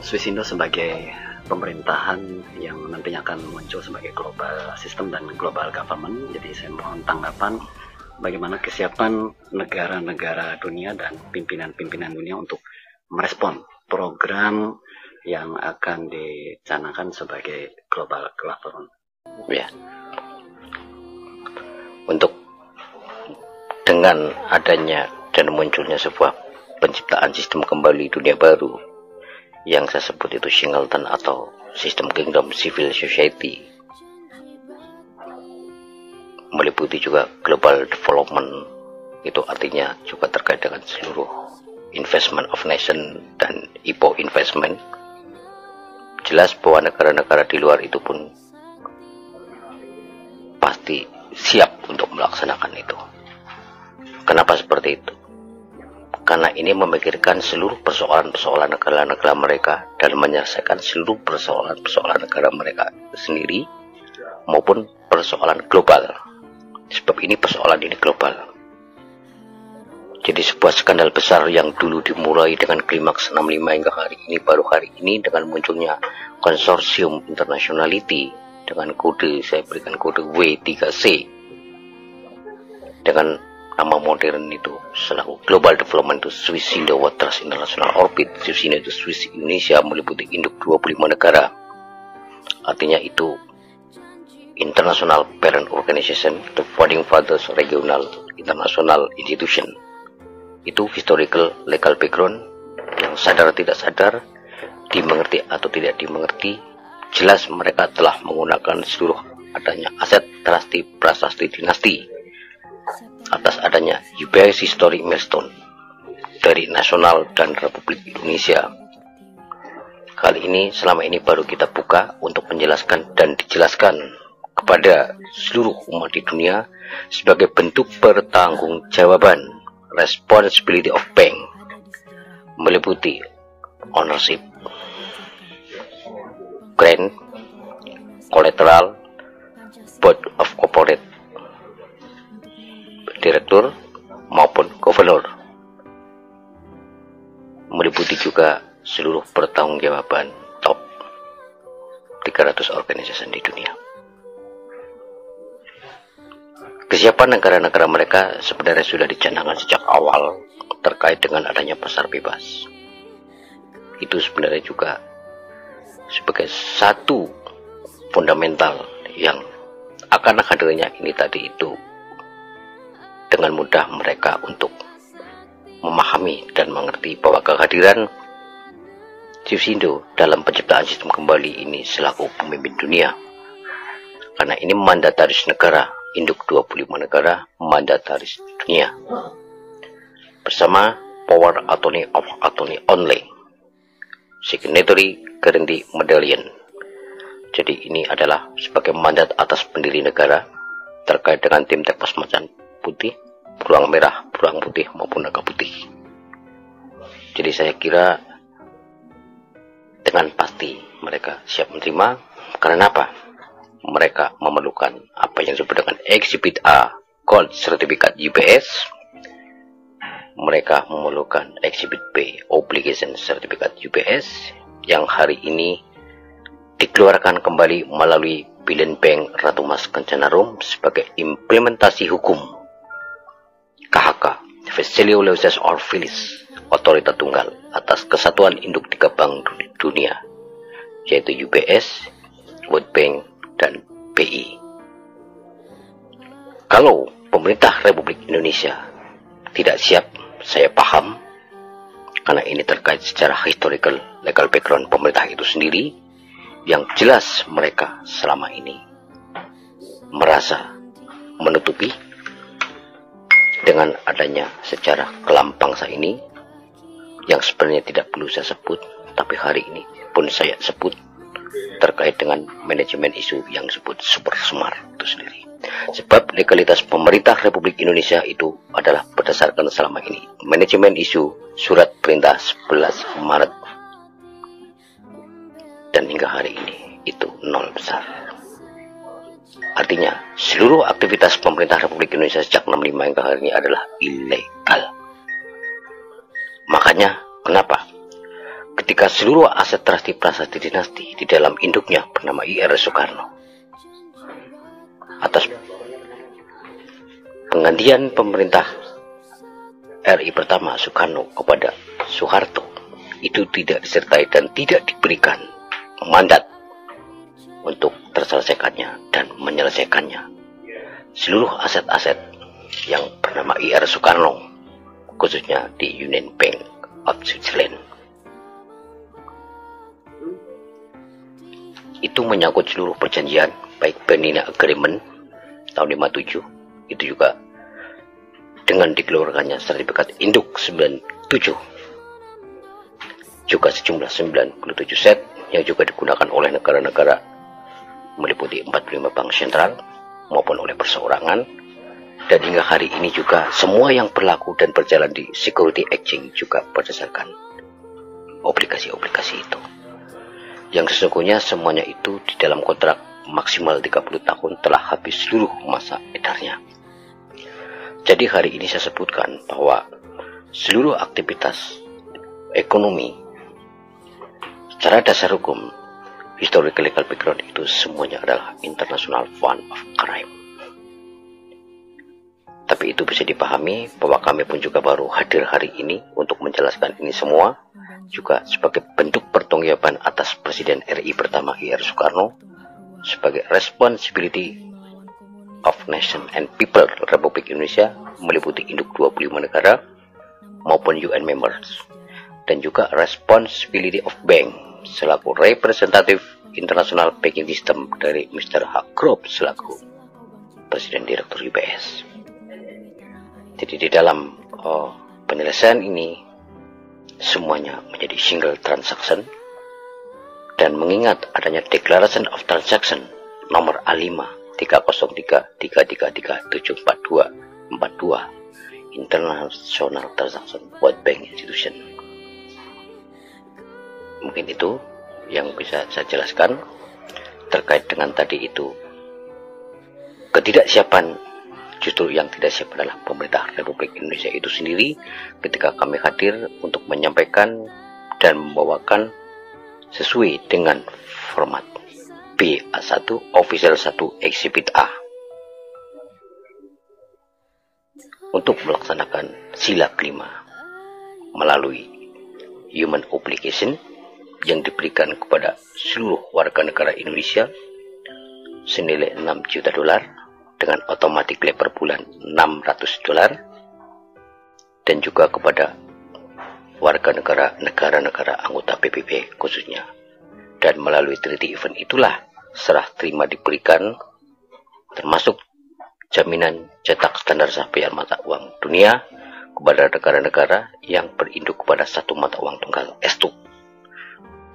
Swisindo sebagai pemerintahan yang nantinya akan muncul sebagai global system dan global government. Jadi saya mohon tanggapan bagaimana kesiapan negara-negara dunia dan pimpinan-pimpinan dunia untuk merespon program yang akan dicanangkan sebagai global government. Ya. Untuk dengan adanya dan munculnya sebuah penciptaan sistem kembali dunia baru yang saya sebut itu Singleton atau sistem kingdom civil society, meliputi juga global development, itu artinya juga terkait dengan seluruh investment of nation dan IPO investment. Jelas bahwa negara-negara di luar itu pun pasti siap untuk melaksanakan itu. Kenapa seperti itu? Karena ini memikirkan seluruh persoalan-persoalan negara-negara mereka dan menyelesaikan seluruh persoalan-persoalan negara mereka sendiri maupun persoalan global. Sebab ini persoalan ini global. Jadi sebuah skandal besar yang dulu dimulai dengan klimaks 65 hingga hari ini, baru hari ini dengan munculnya konsorsium internationality dengan kode, saya berikan kode W3C dengan nama modern itu selaku Global Development to Swisindo Waters International Orbit. Swisindo itu Swiss Indonesia, meliputi induk 25 negara. Artinya itu International Parent Organization, the Founding Fathers Regional International Institution. Itu historical legal background yang sadar tidak sadar, dimengerti atau tidak dimengerti, jelas mereka telah menggunakan seluruh adanya aset prasasti dinasti atas adanya UBS History Milestone dari nasional dan Republik Indonesia. Kali ini, selama ini baru kita buka untuk menjelaskan dan dijelaskan kepada seluruh umat di dunia sebagai bentuk pertanggungjawaban, responsibility of bank, meliputi ownership, grant, collateral, board of corporate direktur maupun governor, meliputi juga seluruh pertanggungjawaban top 300 organisasi di dunia. Kesiapan negara-negara mereka sebenarnya sudah dicanangkan sejak awal terkait dengan adanya pasar bebas. Itu sebenarnya juga sebagai satu fundamental yang akan hadirnya ini tadi itu dengan mudah mereka untuk memahami dan mengerti bahwa kehadiran Swisindo dalam penciptaan sistem kembali ini selaku pemimpin dunia, karena ini mandataris negara, induk 25 negara mandataris dunia bersama Power Attorney of Attorney Only, Signatory Guarantee Medallion. Jadi ini adalah sebagai mandat atas pendiri negara terkait dengan tim teknis macan putih, beruang merah, beruang putih maupun naga putih. Jadi saya kira dengan pasti mereka siap menerima. Karena apa? Mereka memerlukan apa yang disebut dengan Exhibit A, Gold Certificate UBS. Mereka memerlukan Exhibit B, Obligation Certificate UBS, yang hari ini dikeluarkan kembali melalui Billion Bank Ratu Mas Kencana Rum sebagai implementasi hukum KHK, Facilities or Filis, otorita tunggal atas kesatuan induk 3 bank dunia, yaitu UBS, World Bank, dan BI. Kalau pemerintah Republik Indonesia tidak siap, saya paham, karena ini terkait secara historical legal background pemerintah itu sendiri, yang jelas mereka selama ini merasa menutupi dengan adanya sejarah kelam bangsa ini yang sebenarnya tidak perlu saya sebut, tapi hari ini pun saya sebut terkait dengan manajemen isu yang disebut super semar itu sendiri. Sebab legalitas pemerintah Republik Indonesia itu adalah berdasarkan selama ini manajemen isu surat perintah 11 Maret dan hingga hari ini itu nol besar. Artinya seluruh aktivitas pemerintah Republik Indonesia sejak 65 hingga hari ini adalah ilegal. Makanya kenapa ketika ketika seluruh aset prasasti dinasti di dalam induknya bernama IR Soekarno. Atas penggantian pemerintah RI pertama Soekarno kepada Soeharto, itu tidak disertai dan tidak diberikan mandat untuk terselesaikannya dan menyelesaikannya seluruh aset-aset yang bernama IR Soekarno, khususnya di Union Bank of Switzerland. Itu menyangkut seluruh perjanjian, baik Benina Agreement tahun 57, itu juga dengan dikeluarkannya sertifikat induk 97, juga sejumlah 97 set yang juga digunakan oleh negara-negara meliputi 45 bank sentral maupun oleh perseorangan. Dan hingga hari ini juga semua yang berlaku dan berjalan di security exchange juga berdasarkan obligasi-obligasi itu, yang sesungguhnya semuanya itu di dalam kontrak maksimal 30 tahun telah habis seluruh masa edarnya. Jadi hari ini saya sebutkan bahwa seluruh aktivitas ekonomi secara dasar hukum, historical legal background, itu semuanya adalah international fund of crime. Tapi itu bisa dipahami bahwa kami pun juga baru hadir hari ini untuk menjelaskan ini semua, juga sebagai bentuk pertanggungjawaban atas Presiden RI pertama IR Soekarno sebagai responsibility of nation and people Republik Indonesia, meliputi induk 25 negara maupun UN members, dan juga responsibility of bank selaku representative international banking system dari Mr. Hargrove selaku Presiden Direktur UBS. Jadi di dalam penyelesaian ini semuanya menjadi single transaction, dan mengingat adanya Declaration of Transaction nomor A5 303-333-742-42 International Transaction World Bank Institution. Mungkin itu yang bisa saya jelaskan terkait dengan tadi itu. Ketidaksiapan, justru yang tidak siap adalah pemerintah Republik Indonesia itu sendiri ketika kami hadir untuk menyampaikan dan membawakan sesuai dengan format BA1 Official 1 Exhibit A untuk melaksanakan sila kelima melalui human obligation yang diberikan kepada seluruh warga negara Indonesia senilai $6 juta dengan automatic per bulan $600, dan juga kepada warga negara-negara anggota PBB khususnya. Dan melalui treaty event itulah serah terima diberikan, termasuk jaminan cetak standar sapiar mata uang dunia kepada negara-negara yang berinduk kepada satu mata uang tunggal S2.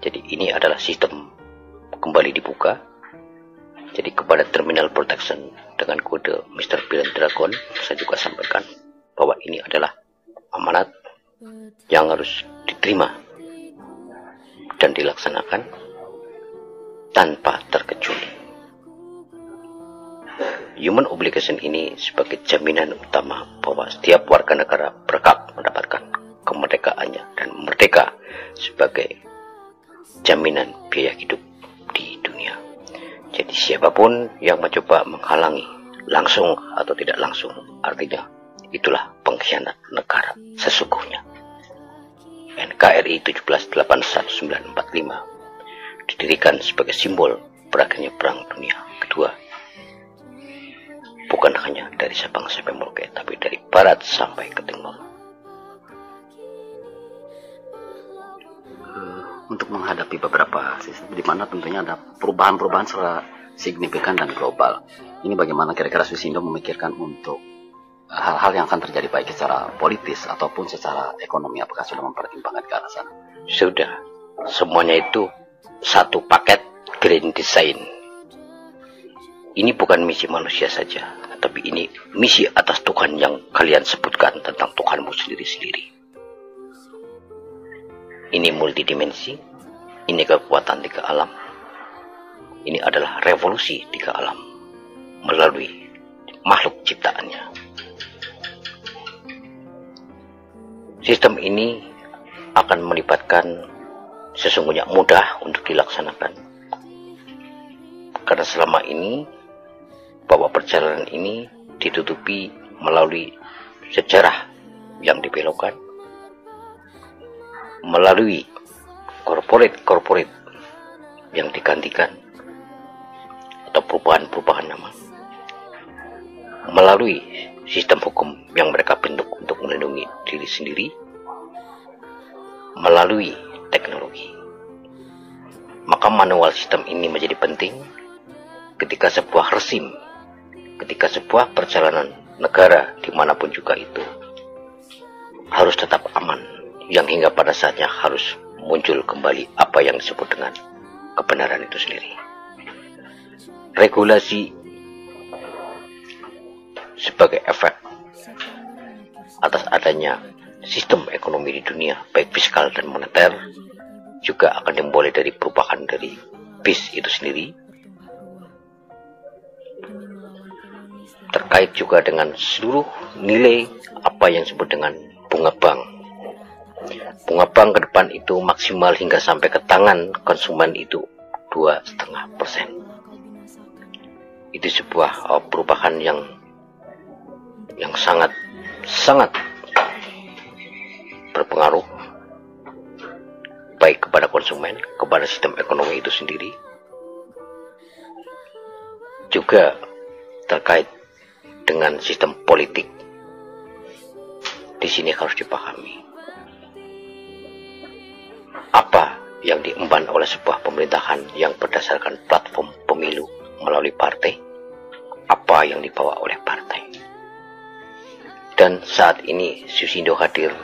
Jadi ini adalah sistem kembali dibuka. Jadi kepada Terminal Protection dengan kode Mr. Bill Dragon, saya juga sampaikan bahwa ini adalah amanat yang harus diterima dan dilaksanakan tanpa terkecuali. Human obligation ini sebagai jaminan utama bahwa setiap warga negara berhak mendapatkan kemerdekaannya dan merdeka sebagai jaminan biaya hidup di dunia. Jadi siapapun yang mencoba menghalangi langsung atau tidak langsung, artinya itulah pengkhianat negara sesungguhnya. NKRI 1781-1945 didirikan sebagai simbol berakhirnya Perang Dunia Kedua, bukan hanya dari Sabang sampai Merauke, tapi dari barat sampai ke timur. Untuk menghadapi beberapa sistem di mana tentunya ada perubahan-perubahan secara signifikan dan global. Ini bagaimana kira-kira Swisindo memikirkan untuk hal-hal yang akan terjadi baik secara politis ataupun secara ekonomi, apakah sudah mempertimbangkan ke arah sana? Sudah, semuanya itu satu paket grand design. Ini bukan misi manusia saja, tapi ini misi atas Tuhan yang kalian sebutkan tentang Tuhanmu sendiri-sendiri. Ini multidimensi, ini kekuatan tiga alam. Ini adalah revolusi tiga alam melalui makhluk ciptaannya. Sistem ini akan melibatkan sesungguhnya mudah untuk dilaksanakan. Karena selama ini bahwa perjalanan ini ditutupi melalui sejarah yang dibelokkan, melalui korporat yang digantikan atau perubahan nama, melalui sistem hukum yang mereka bentuk untuk melindungi diri sendiri, melalui teknologi. Maka manual sistem ini menjadi penting ketika sebuah rezim, ketika sebuah perjalanan negara dimanapun juga itu harus tetap aman, yang hingga pada saatnya harus muncul kembali apa yang disebut dengan kebenaran itu sendiri. Regulasi sebagai efek atas adanya sistem ekonomi di dunia, baik fiskal dan moneter, juga akan dimulai dari perubahan dari BIS itu sendiri, terkait juga dengan seluruh nilai apa yang disebut dengan bunga bank. Bunga bank ke depan itu maksimal hingga sampai ke tangan konsumen itu 2,5%. Itu sebuah perubahan yang sangat berpengaruh baik kepada konsumen, kepada sistem ekonomi itu sendiri, juga terkait dengan sistem politik. Di sini harus dipahami apa yang diemban oleh sebuah pemerintahan yang berdasarkan platform pemilu melalui partai, apa yang dibawa oleh partai. Dan saat ini Susindo hadir,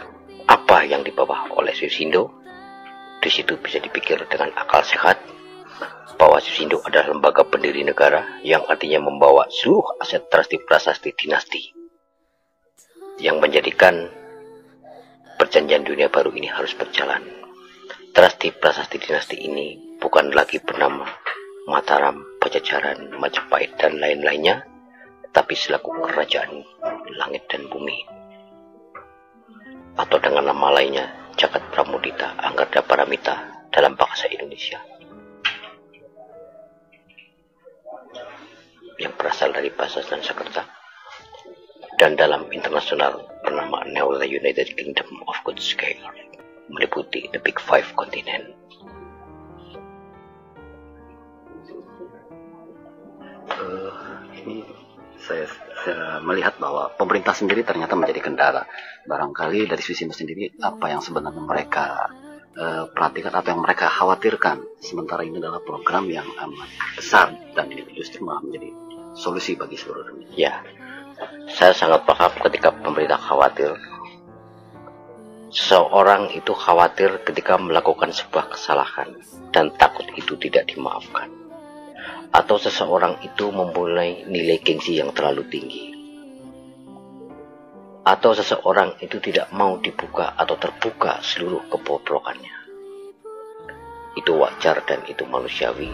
apa yang dibawa oleh Susindo. Di situ bisa dipikir dengan akal sehat bahwa Susindo adalah lembaga pendiri negara yang artinya membawa seluruh aset prasasti dinasti, yang menjadikan perjanjian dunia baru ini harus berjalan. Prasasti dinasti ini bukan lagi bernama Mataram, Pajajaran, Majapahit, dan lain-lainnya, tapi selaku kerajaan langit dan bumi, atau dengan nama lainnya Jagat Pramudita Anggarda Paramita dalam bahasa Indonesia, yang berasal dari bahasa Sanskerta dan dalam internasional bernama Now the United Kingdom of Good Scale, meliputi the Big Five continent. Ini saya melihat bahwa pemerintah sendiri ternyata menjadi kendala. Barangkali dari Susindo sendiri apa yang sebenarnya mereka perhatikan atau yang mereka khawatirkan, sementara ini adalah program yang amat besar dan ini justru malah menjadi solusi bagi seluruh dunia. Ya, saya sangat paham ketika pemerintah khawatir. Seorang itu khawatir ketika melakukan sebuah kesalahan dan takut itu tidak dimaafkan, atau seseorang itu mempunyai nilai gengsi yang terlalu tinggi, atau seseorang itu tidak mau dibuka atau terbuka seluruh kebobrokannya. Itu wajar dan itu manusiawi.